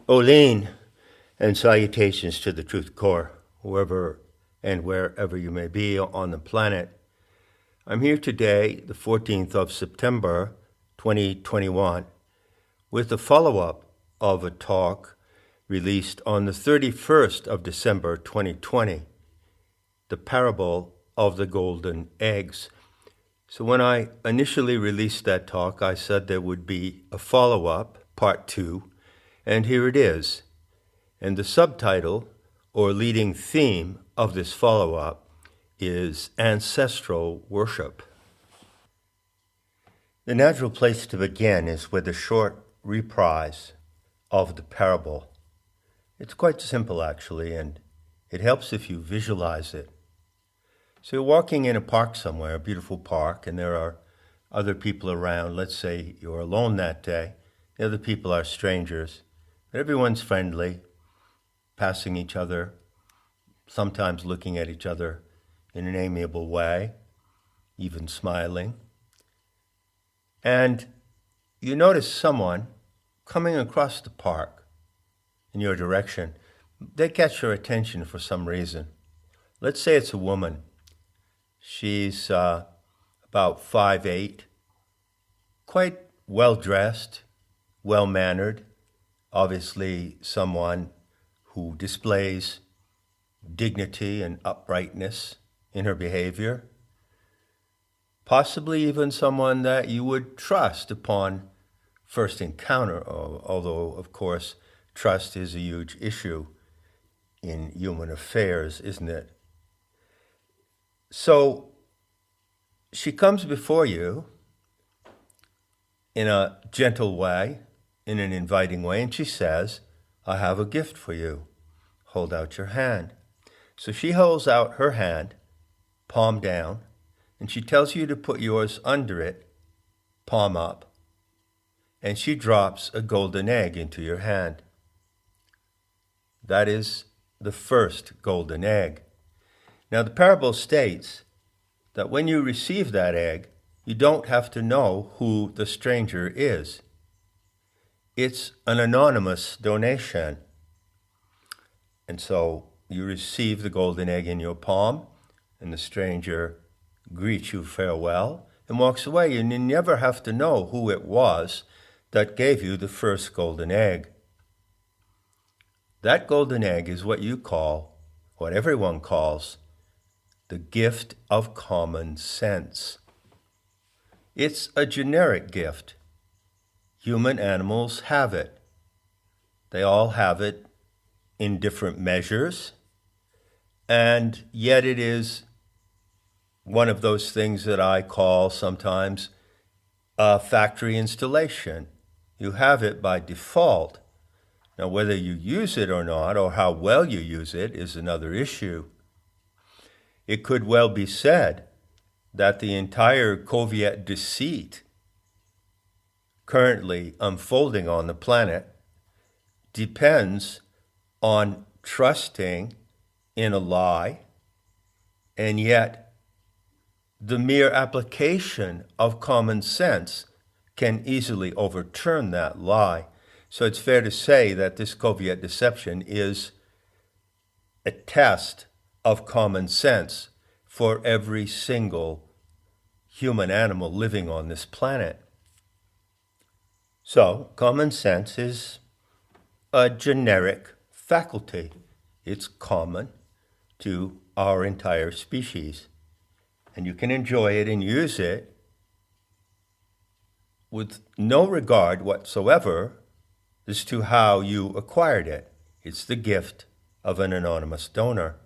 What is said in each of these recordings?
Olean and salutations to the Truth Core, whoever and wherever you may be on the planet. I'm here today, the 14th of September, 2021, with a follow-up of a talk released on the 31st of December, 2020, the parable of the golden eggs. So when I initially released that talk, I said there would be a follow-up, part 2, and here it is. And the subtitle, or leading theme, of this follow-up is Ancestral Worship. The natural place to begin is with a short reprise of the parable. It's quite simple, actually, and it helps if you visualize it. So you're walking in a park somewhere, a beautiful park, and there are other people around. Let's say you're alone that day. The other people are strangers. But everyone's friendly, passing each other, sometimes looking at each other in an amiable way, even smiling. And you notice someone coming across the park in your direction. They catch your attention for some reason. Let's say it's a woman. She's about 5'8", quite well-dressed, well-mannered, obviously someone who displays dignity and uprightness in her behavior, possibly even someone that you would trust upon first encounter, although, of course, trust is a huge issue in human affairs, isn't it? So she comes before you in a gentle way, in an inviting way, and she says, "I have a gift for you. Hold out your hand." So she holds out her hand, palm down, and she tells you to put yours under it, palm up, and she drops a golden egg into your hand. That is the first golden egg. Now, the parable states that when you receive that egg, you don't have to know who the stranger is. It's an anonymous donation. And so you receive the golden egg in your palm, and the stranger greets you farewell and walks away, and you never have to know who it was that gave you the first golden egg. That golden egg is what you call, what everyone calls, the gift of common sense. It's a generic gift. Human animals have it. They all have it in different measures, and yet it is one of those things that I call sometimes a factory installation. You have it by default. Now, whether you use it or not, or how well you use it, is another issue. It could well be said that the entire Soviet deceit currently unfolding on the planet depends on trusting in a lie, and yet the mere application of common sense can easily overturn that lie. So it's fair to say that this Soviet deception is a test of common sense for every single human animal living on this planet. So, common sense is a generic faculty. It's common to our entire species. And you can enjoy it and use it with no regard whatsoever as to how you acquired it. It's the gift of an anonymous donor.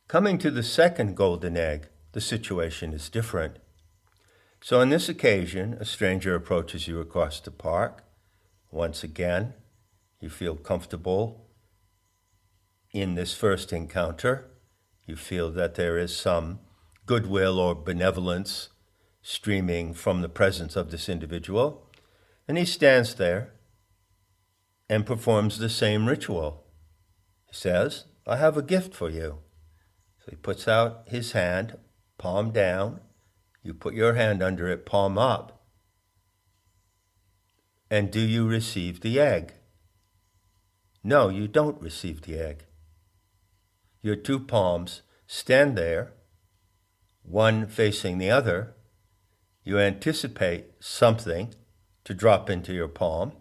Coming to the second golden egg, the situation is different. So on this occasion, a stranger approaches you across the park. Once again, you feel comfortable in this first encounter. You feel that there is some goodwill or benevolence streaming from the presence of this individual. And he stands there and performs the same ritual. He says, "I have a gift for you." So he puts out his hand, palm down. You put your hand under it, palm up. And do you receive the egg? No, you don't receive the egg. Your two palms stand there, one facing the other. You anticipate something to drop into your palm.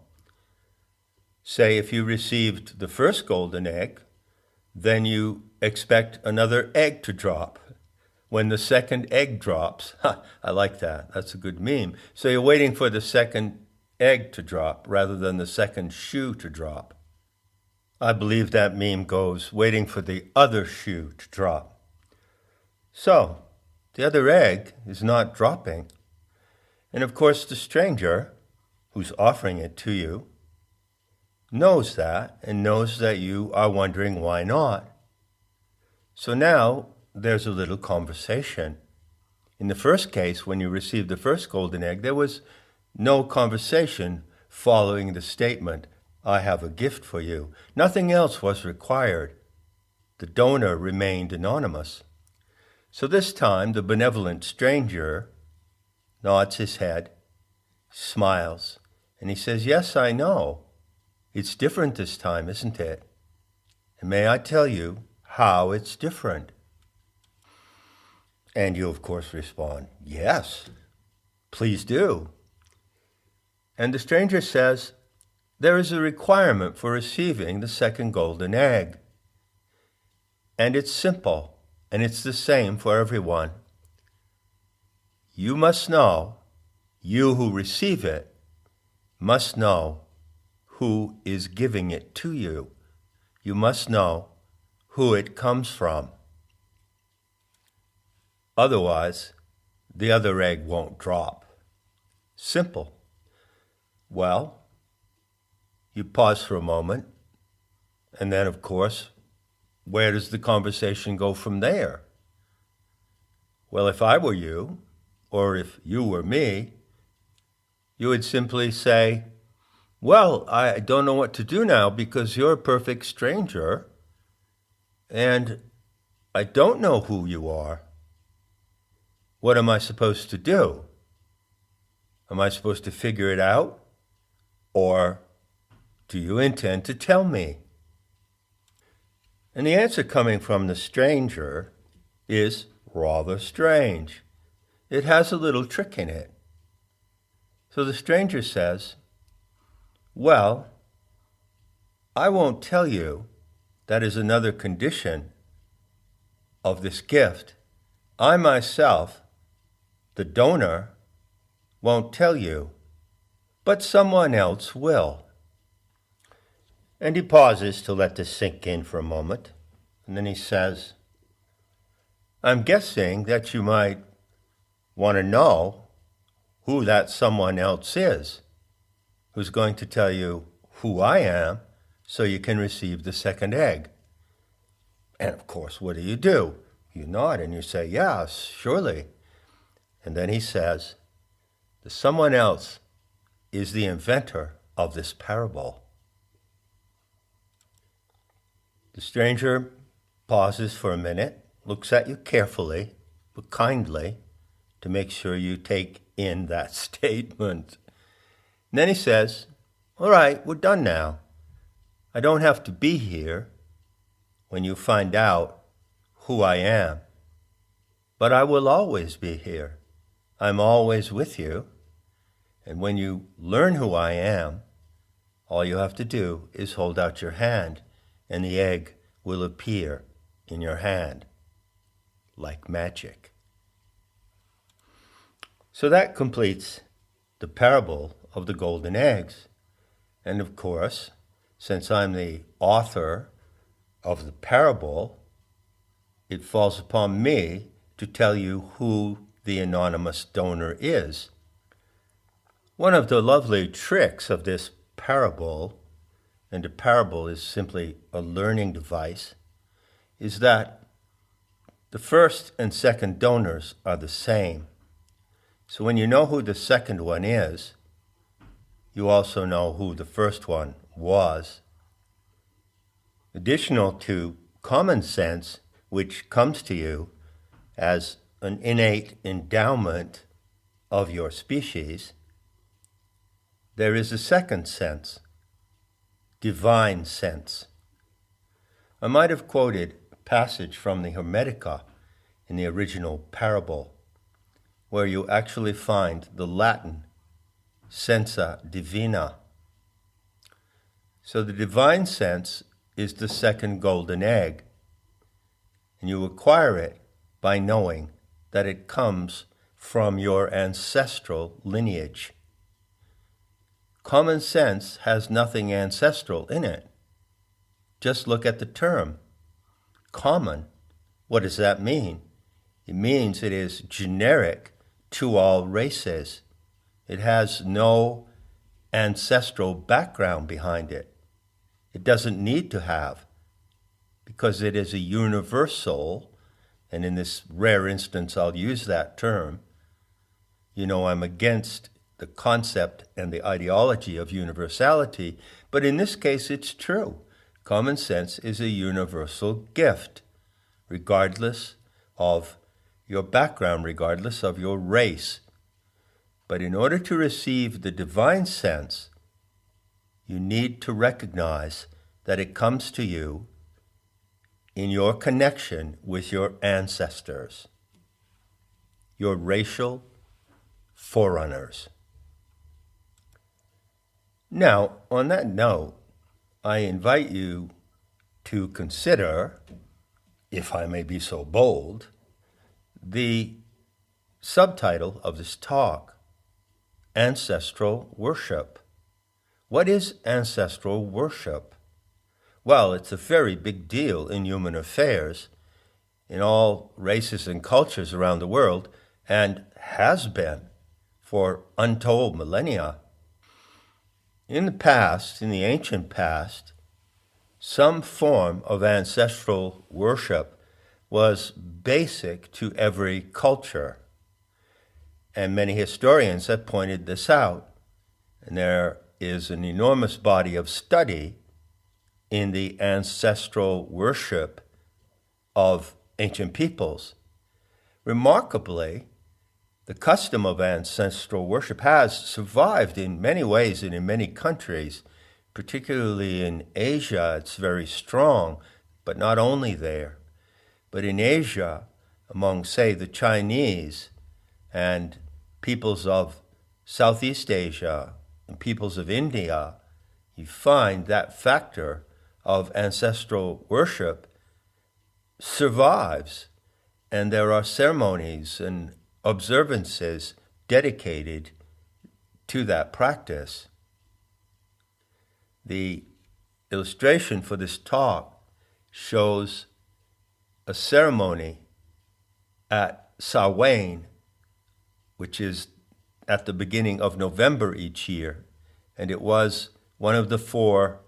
Say if you received the first golden egg, then you expect another egg to drop. When the second egg drops, I like that. That's a good meme. So you're waiting for the second egg to drop rather than the second shoe to drop. I believe that meme goes, waiting for the other shoe to drop. So, the other egg is not dropping. And of course, the stranger who's offering it to you knows that and knows that you are wondering why not. So now there's a little conversation. In the first case, when you received the first golden egg, there was no conversation following the statement, I have a gift for you. Nothing else was required. The donor remained anonymous. So this time, the benevolent stranger nods his head, smiles, and he says, yes, I know. It's different this time, isn't it? And may I tell you how it's different? And you, of course, respond, yes, please do. And the stranger says, there is a requirement for receiving the second golden egg. And it's simple, and it's the same for everyone. You must know, you who receive it, must know who is giving it to you. You must know who it comes from. Otherwise, the other egg won't drop. Simple. Well, you pause for a moment, and then, of course, where does the conversation go from there? Well, if I were you, or if you were me, you would simply say, well, I don't know what to do now because you're a perfect stranger, and I don't know who you are. What am I supposed to do? Am I supposed to figure it out? Or do you intend to tell me? And the answer coming from the stranger is rather strange. It has a little trick in it. So the stranger says, well, I won't tell you. That is another condition of this gift. I myself, the donor, won't tell you, but someone else will. And he pauses to let this sink in for a moment, and then he says, I'm guessing that you might want to know who that someone else is, who's going to tell you who I am so you can receive the second egg. And of course, what do? You nod and you say, yes, surely. And then he says, the someone else is the inventor of this parable. The stranger pauses for a minute, looks at you carefully, but kindly, to make sure you take in that statement. And then he says, all right, we're done now. I don't have to be here when you find out who I am, but I will always be here. I'm always with you. And when you learn who I am, all you have to do is hold out your hand, and the egg will appear in your hand, like magic. So that completes the parable of the golden eggs. And of course, since I'm the author of the parable, it falls upon me to tell you who the anonymous donor is. One of the lovely tricks of this parable, and a parable is simply a learning device, is that the first and second donors are the same. So when you know who the second one is, you also know who the first one was. Additional to common sense, which comes to you as an innate endowment of your species, there is a second sense, divine sense. I might have quoted a passage from the Hermetica in the original parable, where you actually find the Latin sensa divina. So the divine sense is the second golden egg, and you acquire it by knowing that it comes from your ancestral lineage. Common sense has nothing ancestral in it. Just look at the term. Common. What does that mean? It means it is generic to all races. It has no ancestral background behind it. It doesn't need to have, because it is a universal, and in this rare instance I'll use that term. You know, I'm against the concept and the ideology of universality, but in this case it's true. Common sense is a universal gift, regardless of your background, regardless of your race. But in order to receive the divine sense, you need to recognize that it comes to you in your connection with your ancestors, your racial forerunners. Now, on that note, I invite you to consider, if I may be so bold, the subtitle of this talk, Ancestral Worship. What is ancestral worship? Well, it's a very big deal in human affairs, in all races and cultures around the world, and has been for untold millennia. In the past, in the ancient past, some form of ancestral worship was basic to every culture. And many historians have pointed this out. And there is an enormous body of study in the ancestral worship of ancient peoples. Remarkably, the custom of ancestral worship has survived in many ways and in many countries, particularly in Asia. It's very strong, but not only there. But in Asia, among, say, the Chinese and peoples of Southeast Asia and peoples of India, you find that factor of ancestral worship survives, and there are ceremonies and observances dedicated to that practice. The illustration for this talk shows a ceremony at Sah-win, which is at the beginning of November each year, and it was one of the 4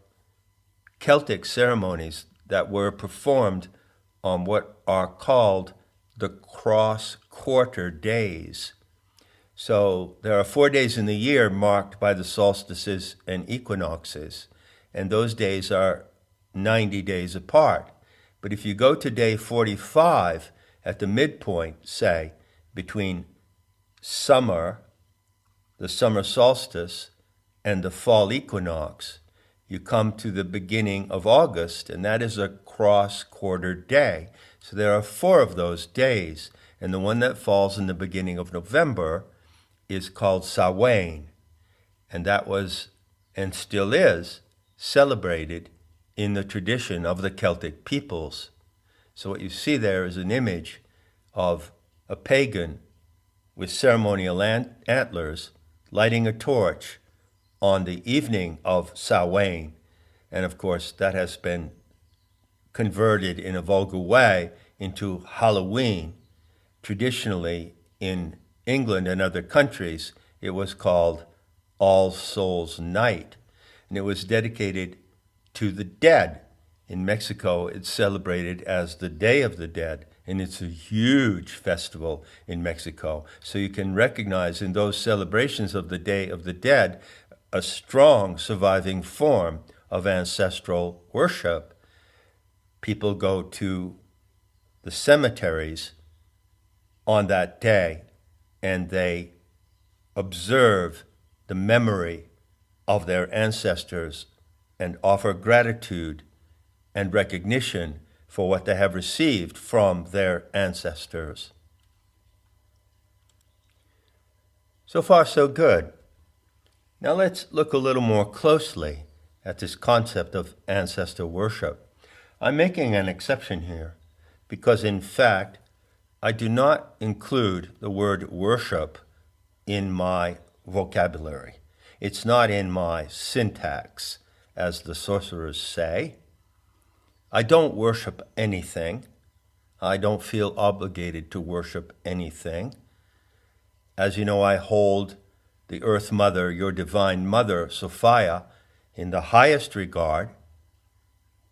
Celtic ceremonies that were performed on what are called the cross-quarter days. So there are 4 days in the year marked by the solstices and equinoxes, and those days are 90 days apart. But if you go to day 45 at the midpoint, say, between summer, the summer solstice, and the fall equinox, you come to the beginning of August, and that is a cross-quarter day. So there are 4 of those days, and the one that falls in the beginning of November is called Sah-win, and that was, and still is, celebrated in the tradition of the Celtic peoples. So what you see there is an image of a pagan with ceremonial antlers lighting a torch on the evening of Sah-win. And of course, that has been converted in a vulgar way into Halloween. Traditionally, in England and other countries, it was called All Souls Night, and it was dedicated to the dead. In Mexico, it's celebrated as the Day of the Dead, and it's a huge festival in Mexico. So you can recognize in those celebrations of the Day of the Dead a strong surviving form of ancestral worship. People go to the cemeteries on that day, and they observe the memory of their ancestors and offer gratitude and recognition for what they have received from their ancestors. So far, so good. Now let's look a little more closely at this concept of ancestor worship. I'm making an exception here because, in fact, I do not include the word worship in my vocabulary. It's not in my syntax, as the sorcerers say. I don't worship anything. I don't feel obligated to worship anything. As you know, I hold the Earth Mother, your Divine Mother, Sophia, in the highest regard,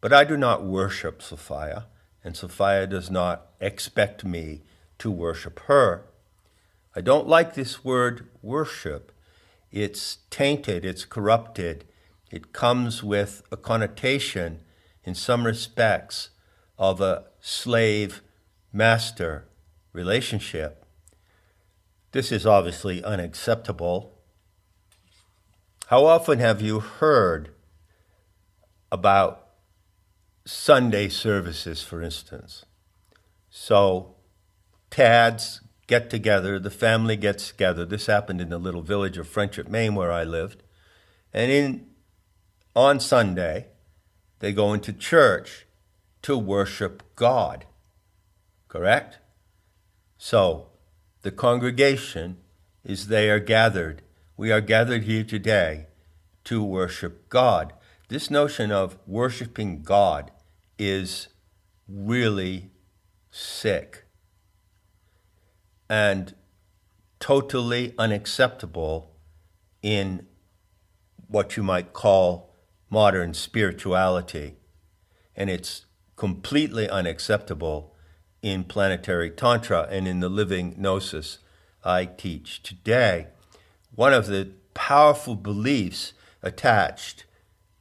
but I do not worship Sophia, and Sophia does not expect me to worship her. I don't like this word worship. It's tainted, it's corrupted. It comes with a connotation, in some respects, of a slave-master relationship. This is obviously unacceptable. How often have you heard about Sunday services, for instance? So, Tads get together, the family gets together. This happened in the little village of Friendship, Maine, where I lived. And on Sunday, they go into church to worship God. Correct? So, the congregation is there gathered. We are gathered here today to worship God. This notion of worshiping God is really sick and totally unacceptable in what you might call modern spirituality. And it's completely unacceptable in planetary tantra and in the living gnosis I teach today. One of the powerful beliefs attached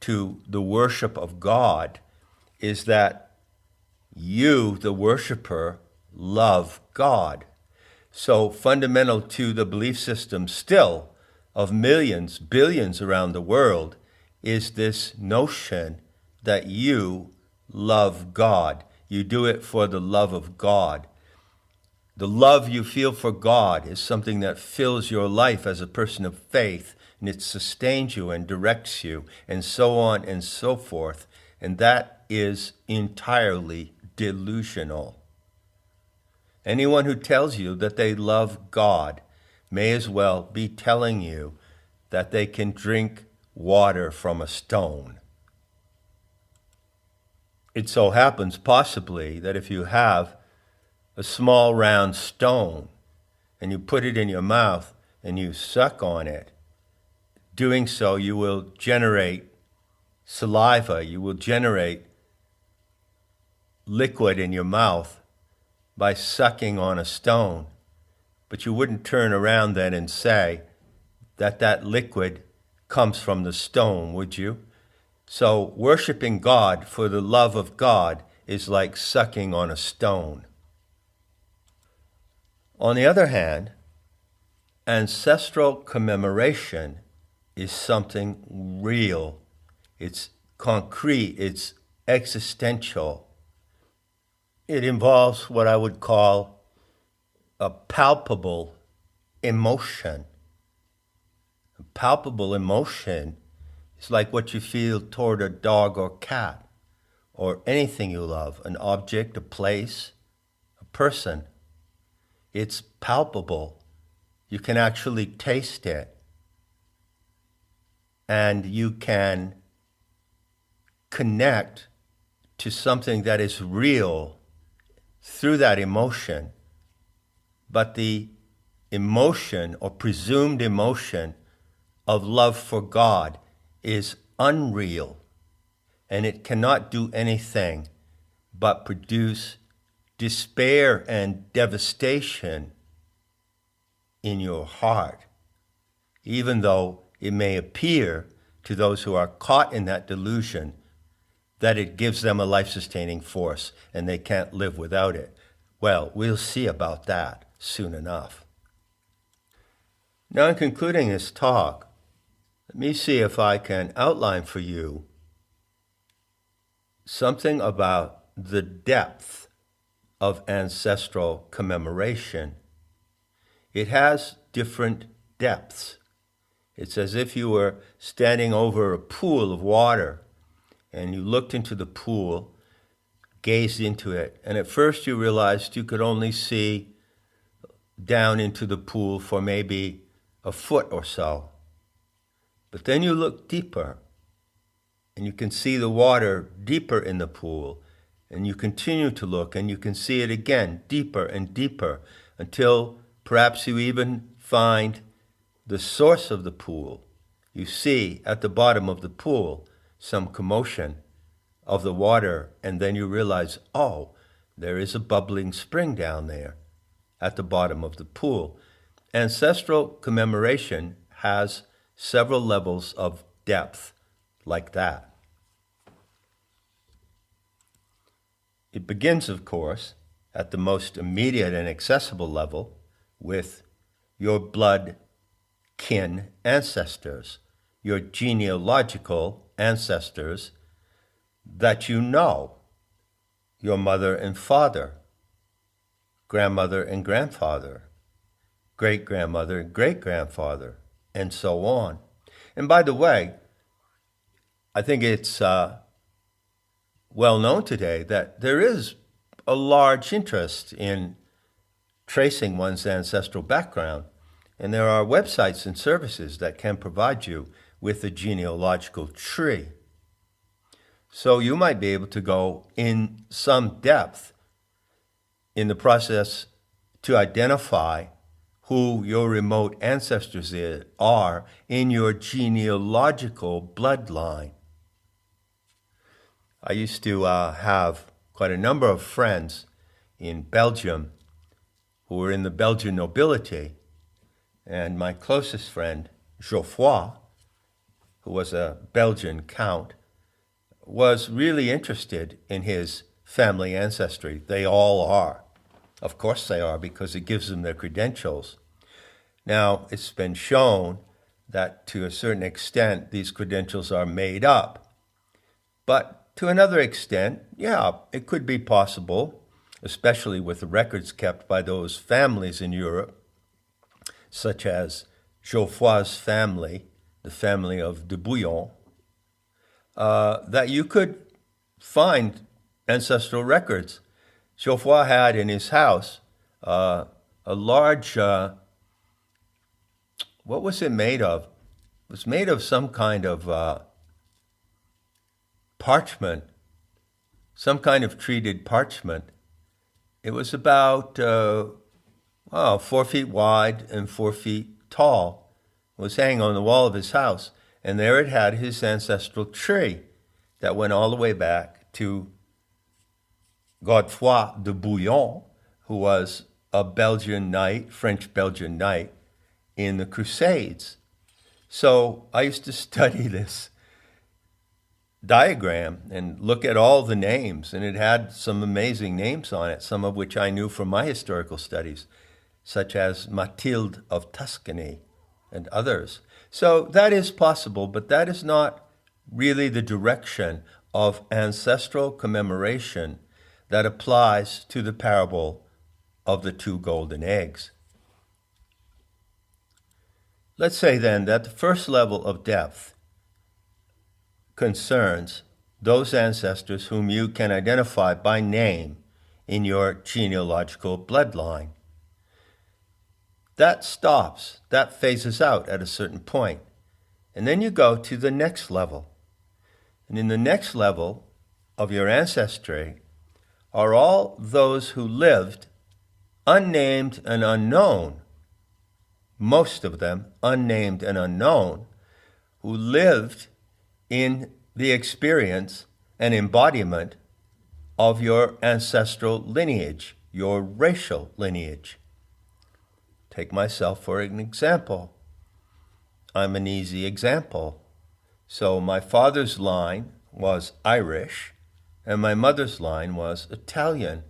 to the worship of God is that you, the worshiper, love God. So fundamental to the belief system still of millions, billions around the world is this notion that you love God. You do it for the love of God. The love you feel for God is something that fills your life as a person of faith, and it sustains you and directs you, and so on and so forth. And that is entirely delusional. Anyone who tells you that they love God may as well be telling you that they can drink water from a stone. It so happens possibly that if you have a small round stone and you put it in your mouth and you suck on it, doing so you will generate saliva, you will generate liquid in your mouth by sucking on a stone. But you wouldn't turn around then and say that that liquid comes from the stone, would you? So worshiping God for the love of God is like sucking on a stone. On the other hand, ancestral commemoration is something real. It's concrete, it's existential. It involves what I would call a palpable emotion. A palpable emotion is like what you feel toward a dog or cat, or anything you love, an object, a place, a person. It's palpable. You can actually taste it. And you can connect to something that is real through that emotion. But the emotion or presumed emotion of love for God is unreal, and it cannot do anything but produce despair and devastation in your heart, even though it may appear to those who are caught in that delusion that it gives them a life-sustaining force and they can't live without it. Well, we'll see about that soon enough. Now, in concluding this talk, let me see if I can outline for you something about the depth of ancestral commemoration. It has different depths. It's as if you were standing over a pool of water and you looked into the pool, gazed into it, and at first you realized you could only see down into the pool for maybe a foot or so. But then you look deeper and you can see the water deeper in the pool, and you continue to look and you can see it again deeper and deeper until perhaps you even find the source of the pool. You see at the bottom of the pool some commotion of the water, and then you realize, oh, there is a bubbling spring down there at the bottom of the pool. Ancestral commemoration has several levels of depth like that. It begins, of course, at the most immediate and accessible level with your blood kin ancestors, your genealogical ancestors that you know, your mother and father, grandmother and grandfather, great-grandmother and great-grandfather, and so on. And by the way, I think it's well known today that there is a large interest in tracing one's ancestral background, and there are websites and services that can provide you with a genealogical tree. So you might be able to go in some depth in the process to identify who your remote ancestors are in your genealogical bloodline. I used to have quite a number of friends in Belgium who were in the Belgian nobility, and my closest friend, Geoffroy, who was a Belgian count, was really interested in his family ancestry. They all are. Of course they are, because it gives them their credentials. Now, it's been shown that to a certain extent, these credentials are made up. But to another extent, yeah, it could be possible, especially with the records kept by those families in Europe, such as Geoffroy's family, the family of de Bouillon, that you could find ancestral records. Geoffroy had in his house a large, what was it made of? It was made of some kind of parchment, some kind of treated parchment. It was about 4 feet wide and 4 feet tall. It was hanging on the wall of his house. And there it had his ancestral tree that went all the way back to Godefroy de Bouillon, who was a Belgian knight, French Belgian knight in the Crusades. So I used to study this diagram and look at all the names, and it had some amazing names on it, some of which I knew from my historical studies, such as Mathilde of Tuscany and others. So that is possible, but that is not really the direction of ancestral commemoration that applies to the parable of the two golden eggs. Let's say then that the first level of depth concerns those ancestors whom you can identify by name in your genealogical bloodline. That stops, that phases out at a certain point. And then you go to the next level. And in the next level of your ancestry are all those who lived unnamed and unknown, most of them unnamed and unknown, who lived in the experience and embodiment of your ancestral lineage, your racial lineage. Take myself for an example. I'm an easy example. So my father's line was Irish, and my mother's line was Italian.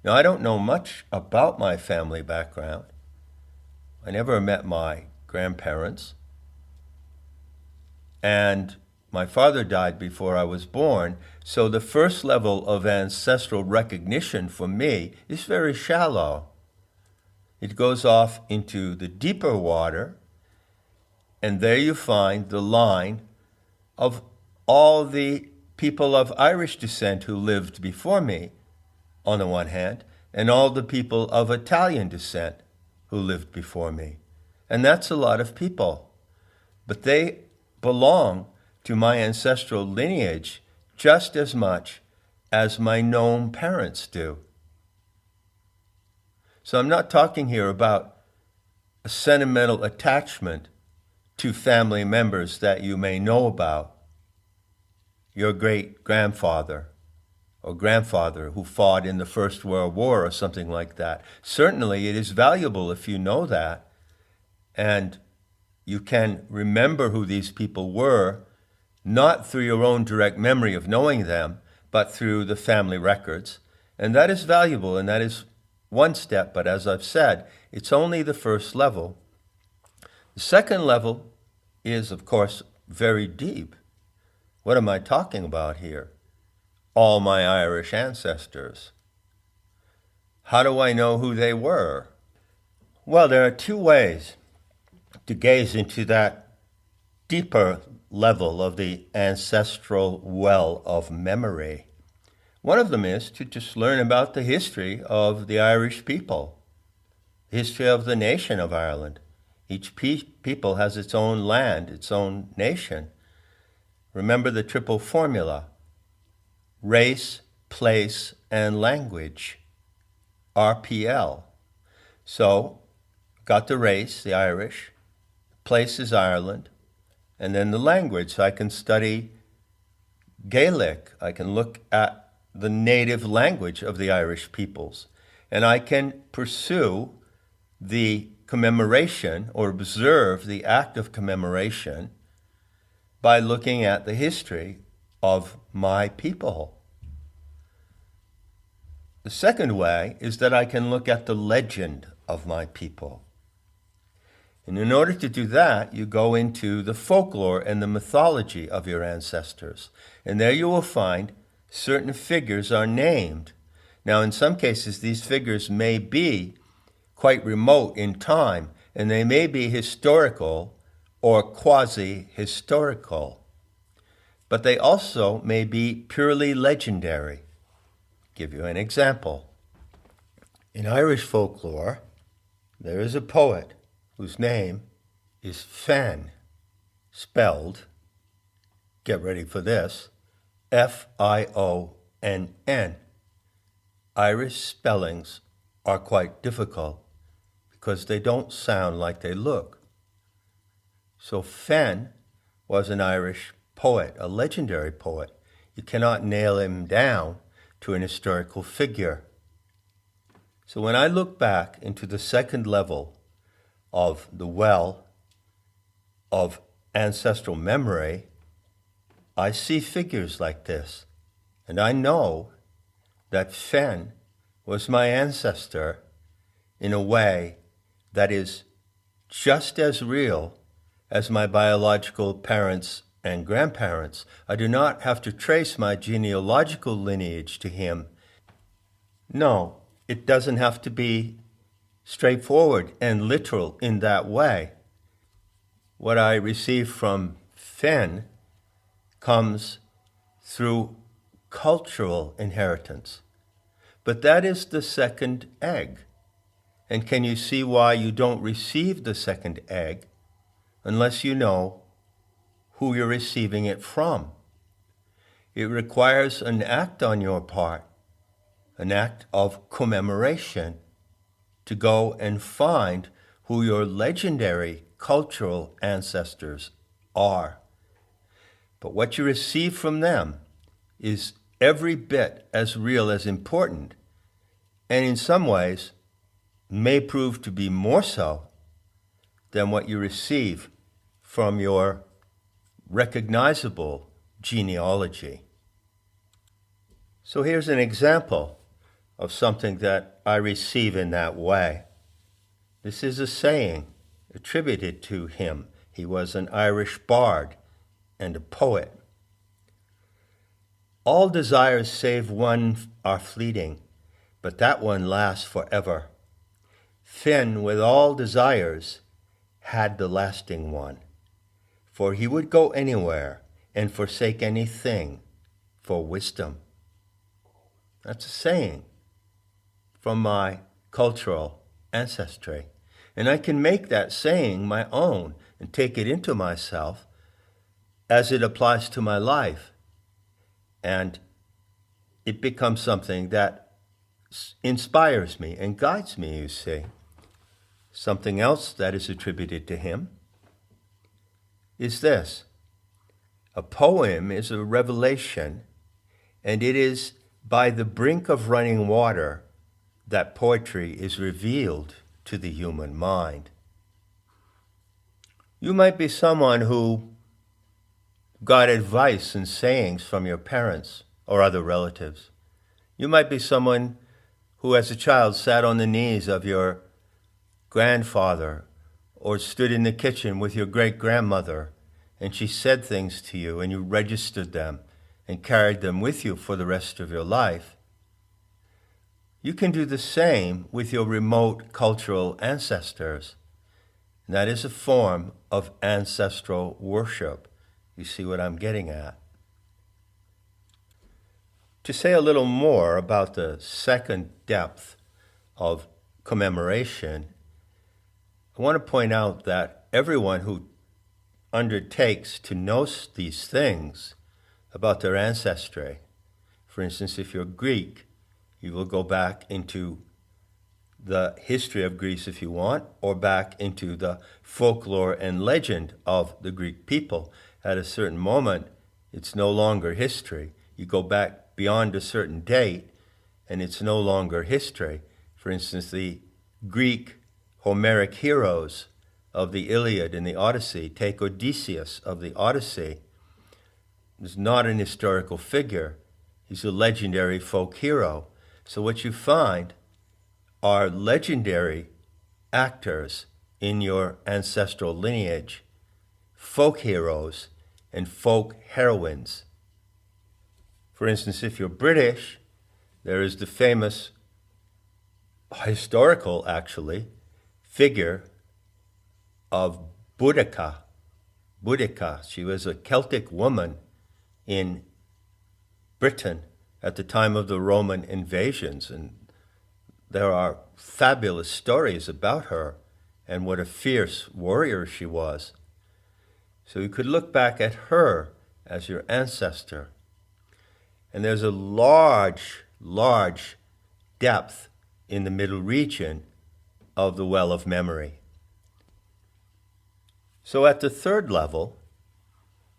Now, I don't know much about my family background. I never met my grandparents. And my father died before I was born, so the first level of ancestral recognition for me is very shallow. It goes off into the deeper water, and there you find the line of all the people of Irish descent who lived before me, on the one hand, and all the people of Italian descent who lived before me. And that's a lot of people. But they belong to my ancestral lineage just as much as my known parents do. So I'm not talking here about a sentimental attachment to family members that you may know about. Your great-grandfather or grandfather who fought in the First World War or something like that. Certainly it is valuable if you know that, and you can remember who these people were, not through your own direct memory of knowing them, but through the family records. And that is valuable, and that is one step, but as I've said, it's only the first level. The second level is, of course, very deep. What am I talking about here? All my Irish ancestors. How do I know who they were? Well, there are two ways to gaze into that deeper level of the ancestral well of memory. One of them is to just learn about the history of the Irish people, the history of the nation of Ireland. Each people has its own land, its own nation. Remember the triple formula: race, place, and language, RPL. So, got the race, the Irish, place is Ireland, and then the language. So I can study Gaelic, I can look at the native language of the Irish peoples, and I can pursue the commemoration or observe the act of commemoration by looking at the history of my people. The second way is that I can look at the legend of my people. And in order to do that, you go into the folklore and the mythology of your ancestors. And there you will find certain figures are named. Now, in some cases, these figures may be quite remote in time, and they may be historical or quasi-historical. But they also may be purely legendary. I'll give you an example. In Irish folklore, there is a poet whose name is Fionn, spelled, get ready for this, F-I-O-N-N. Irish spellings are quite difficult because they don't sound like they look. So Fionn was an Irish poet, a legendary poet. You cannot nail him down to an historical figure. So when I look back into the second level of the well of ancestral memory, I see figures like this, and I know that Fionn was my ancestor in a way that is just as real as my biological parents and grandparents. I do not have to trace my genealogical lineage to him. No, it doesn't have to be straightforward and literal in that way. What I receive from Fionn comes through cultural inheritance. But that is the second egg. And can you see why you don't receive the second egg unless you know who you're receiving it from? It requires an act on your part, an act of commemoration, to go and find who your legendary cultural ancestors are. But what you receive from them is every bit as real as important, and in some ways may prove to be more so than what you receive from your recognizable genealogy. So here's an example of something that I receive in that way. This is a saying attributed to him. He was an Irish bard and a poet. All desires save one are fleeting, but that one lasts forever. Finn, with all desires, had the lasting one, for he would go anywhere and forsake anything for wisdom. That's a saying from my cultural ancestry. And I can make that saying my own and take it into myself as it applies to my life. And it becomes something that inspires me and guides me, you see. Something else that is attributed to him is this. A poem is a revelation, and it is by the brink of running water that poetry is revealed to the human mind. You might be someone who got advice and sayings from your parents or other relatives. You might be someone who as a child sat on the knees of your grandfather or stood in the kitchen with your great-grandmother and she said things to you and you registered them and carried them with you for the rest of your life. You can do the same with your remote cultural ancestors. And that is a form of ancestral worship. You see what I'm getting at? To say a little more about the second depth of commemoration, I want to point out that everyone who undertakes to know these things about their ancestry, for instance, if you're Greek, you will go back into the history of Greece if you want, or back into the folklore and legend of the Greek people. At a certain moment, it's no longer history. You go back beyond a certain date, and it's no longer history. For instance, the Greek Homeric heroes of the Iliad and the Odyssey, take Odysseus of the Odyssey. He's not an historical figure. He's a legendary folk hero. So what you find are legendary actors in your ancestral lineage, folk heroes and folk heroines. For instance, if you're British, there is the famous historical, actually, figure of Boudica. Boudica, she was a Celtic woman in Britain at the time of the Roman invasions, and there are fabulous stories about her and what a fierce warrior she was. So you could look back at her as your ancestor. And there's a large, large depth in the middle region of the well of memory. So at the third level,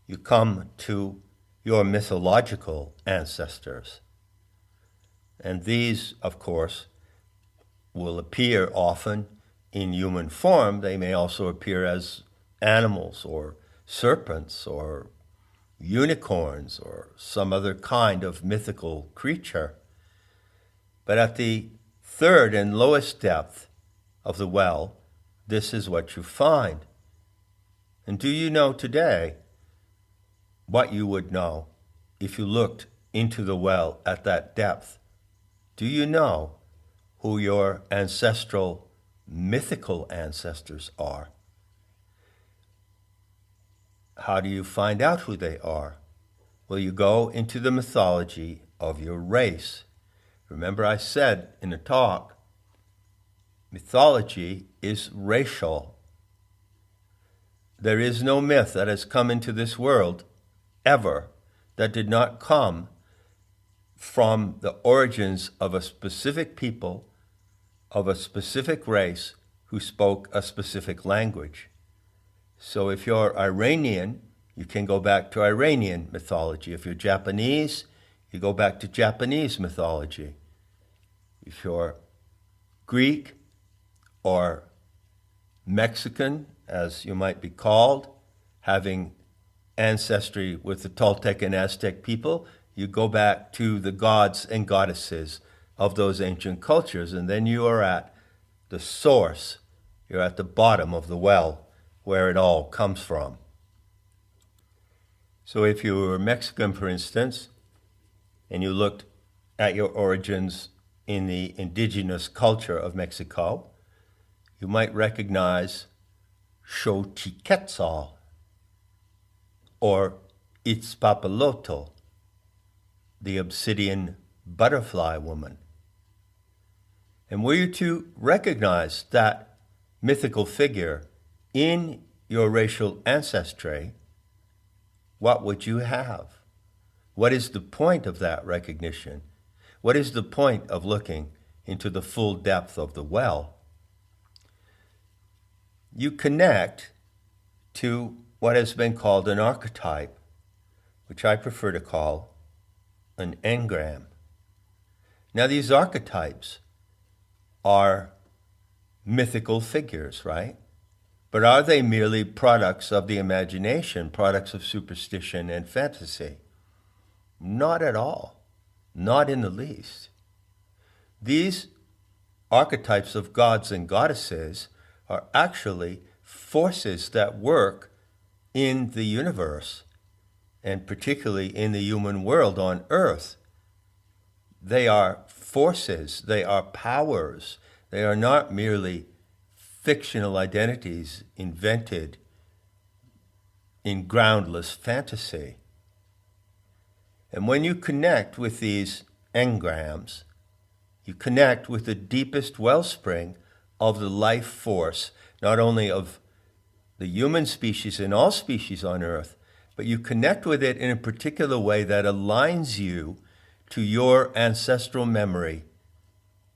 you come to your mythological ancestors. And these, of course, will appear often in human form. They may also appear as animals or serpents or unicorns or some other kind of mythical creature. But at the third and lowest depth of the well, this is what you find. And do you know today what you would know if you looked into the well at that depth? Do you know who your ancestral, mythical ancestors are? How do you find out who they are? Well, you go into the mythology of your race. Remember I said in the talk, mythology is racial. There is no myth that has come into this world ever that did not come from the origins of a specific people, of a specific race who spoke a specific language. So if you're Iranian, you can go back to Iranian mythology. If you're Japanese, you go back to Japanese mythology. If you're Greek or Mexican, as you might be called, having ancestry with the Toltec and Aztec people, you go back to the gods and goddesses of those ancient cultures, and then you are at the source. You're at the bottom of the well where it all comes from. So if you were Mexican, for instance, and you looked at your origins in the indigenous culture of Mexico, you might recognize Xochiquetzal or Itzpapalotl, the obsidian butterfly woman. And were you to recognize that mythical figure in your racial ancestry, what would you have? What is the point of that recognition? What is the point of looking into the full depth of the well? You connect to what has been called an archetype, which I prefer to call an engram. Now, these archetypes are mythical figures, right? But are they merely products of the imagination, products of superstition and fantasy? Not at all. Not in the least. These archetypes of gods and goddesses are actually forces that work in the universe, and particularly in the human world on earth. They are forces, they are powers, they are not merely fictional identities invented in groundless fantasy. And when you connect with these engrams, you connect with the deepest wellspring of the life force, not only of the human species and all species on earth, but you connect with it in a particular way that aligns you to your ancestral memory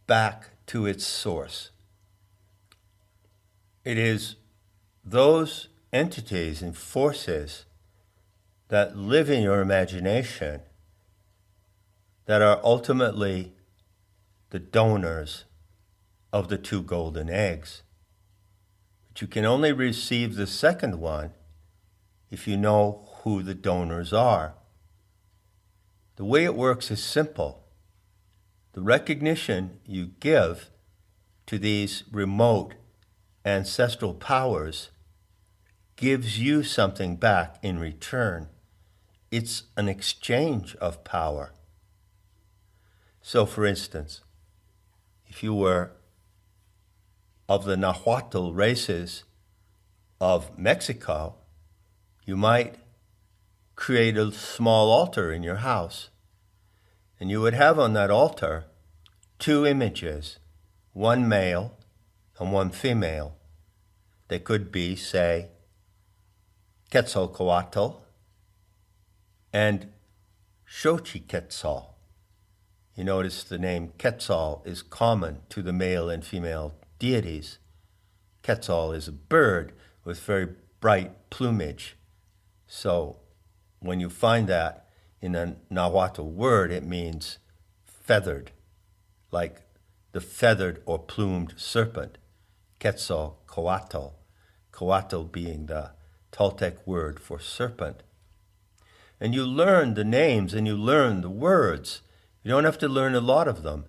back to its source. It is those entities and forces that live in your imagination that are ultimately the donors of the 2 golden eggs. But you can only receive the second one if you know who the donors are. The way it works is simple. The recognition you give to these remote ancestral powers gives you something back in return. It's an exchange of power. So, for instance, if you were of the Nahuatl races of Mexico, you might create a small altar in your house. And you would have on that altar 2 images, one male and one female. They could be, say, Quetzalcoatl and Xochiquetzal. You notice the name Quetzal is common to the male and female deities. Quetzal is a bird with very bright plumage. So when you find that in a Nahuatl word, it means feathered, like the feathered or plumed serpent, Quetzalcoatl, coatl being the Toltec word for serpent. And you learn the names and you learn the words. You don't have to learn a lot of them,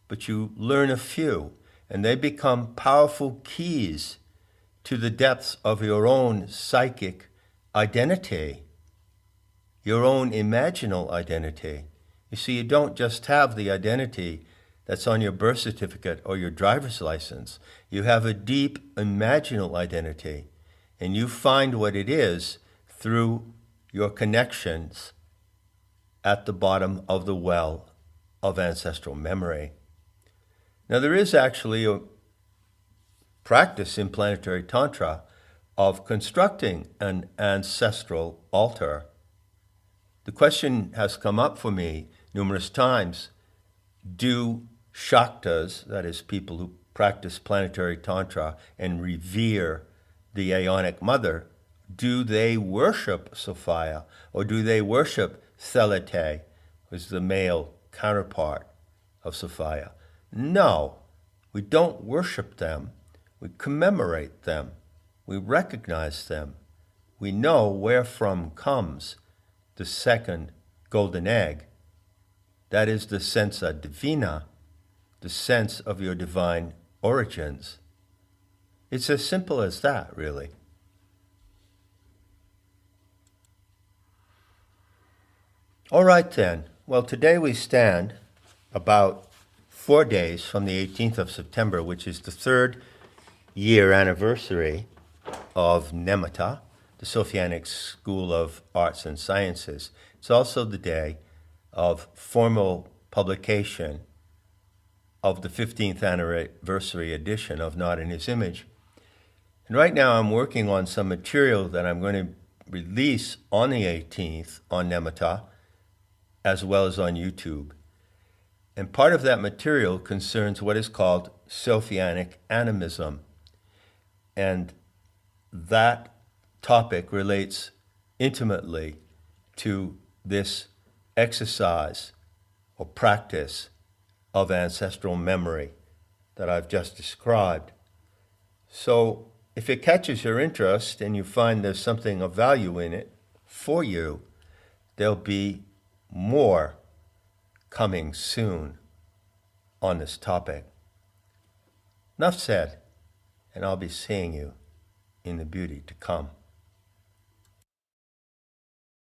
but you learn a few, and they become powerful keys to the depths of your own psychic identity, your own imaginal identity. You see, you don't just have the identity that's on your birth certificate or your driver's license. You have a deep imaginal identity, and you find what it is through your connections at the bottom of the well of ancestral memory. Now, there is actually a practice in planetary tantra of constructing an ancestral altar. The question has come up for me numerous times: do Shaktas, that is, people who practice planetary tantra and revere the Aeonic Mother, do they worship Sophia, or do they worship Thelete, who is the male counterpart of Sophia? No, we don't worship them. We commemorate them. We recognize them. We know where from comes the second golden egg. That is the sensa divina, the sense of your divine origins. It's as simple as that, really. All right then. Well, today we stand about 4 days from the 18th of September, which is the third year anniversary of Nemata, the Sophianic School of Arts and Sciences. It's also the day of formal publication of the 15th anniversary edition of Not in His Image. And right now I'm working on some material that I'm going to release on the 18th on Nemata, as well as on YouTube. And part of that material concerns what is called Sophianic animism. And that topic relates intimately to this exercise or practice of ancestral memory that I've just described. So if it catches your interest and you find there's something of value in it for you, there'll be more coming soon on this topic. Enough said, and I'll be seeing you in the beauty to come.